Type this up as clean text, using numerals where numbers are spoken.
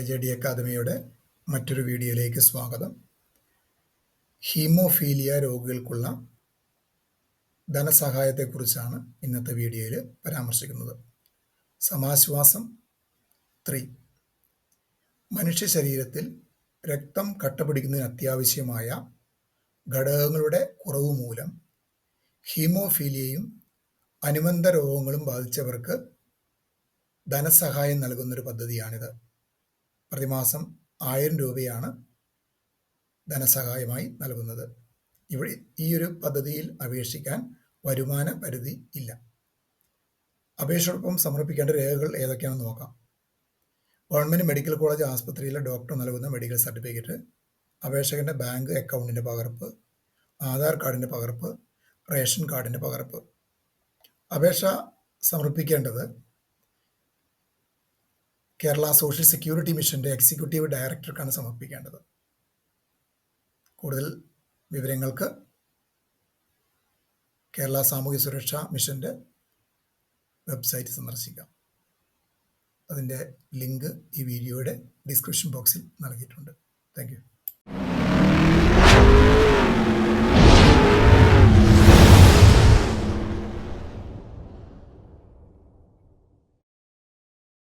IJD അക്കാദമിയുടെ മറ്റൊരു വീഡിയോയിലേക്ക് സ്വാഗതം. ഹീമോഫീലിയ രോഗികൾക്കുള്ള ധനസഹായത്തെക്കുറിച്ചാണ് ഇന്നത്തെ വീഡിയോയിൽ പരാമർശിക്കുന്നത്. സമാശ്വാസം 3. മനുഷ്യ ശരീരത്തിൽ രക്തം കട്ടപിടിക്കുന്നതിന് അത്യാവശ്യമായ ഘടകങ്ങളുടെ കുറവ് മൂലം ഹീമോഫീലിയയും അനുബന്ധ രോഗങ്ങളും ബാധിച്ചവർക്ക് ധനസഹായം നൽകുന്നൊരു പദ്ധതിയാണിത്. പ്രതിമാസം 1000 രൂപയാണ് ധനസഹായമായി നൽകുന്നത്. ഇവിടെ ഈ ഒരു പദ്ധതിയിൽ അപേക്ഷിക്കാൻ വരുമാന പരിധി ഇല്ല. അപേക്ഷയോടൊപ്പം സമർപ്പിക്കേണ്ട രേഖകൾ ഏതൊക്കെയാണെന്ന് നോക്കാം. ഗവൺമെൻറ് മെഡിക്കൽ കോളേജ് ആസ്പത്രിയിലെ ഡോക്ടർ നൽകുന്ന മെഡിക്കൽ സർട്ടിഫിക്കറ്റ്, അപേക്ഷകൻ്റെ ബാങ്ക് അക്കൗണ്ടിൻ്റെ പകർപ്പ്, ആധാർ കാർഡിൻ്റെ പകർപ്പ്, റേഷൻ കാർഡിൻ്റെ പകർപ്പ്. അപേക്ഷ സമർപ്പിക്കേണ്ടത് കേരള സോഷ്യൽ സെക്യൂരിറ്റി മിഷൻ്റെ എക്സിക്യൂട്ടീവ് ഡയറക്ടർക്കാണ് സമർപ്പിക്കേണ്ടത്. കൂടുതൽ വിവരങ്ങൾക്ക് കേരള സാമൂഹ്യ സുരക്ഷാ മിഷൻ്റെ വെബ്സൈറ്റ് സന്ദർശിക്കാം. അതിൻ്റെ ലിങ്ക് ഈ വീഡിയോയുടെ ഡിസ്ക്രിപ്ഷൻ ബോക്സിൽ നൽകിയിട്ടുണ്ട്. Thank you.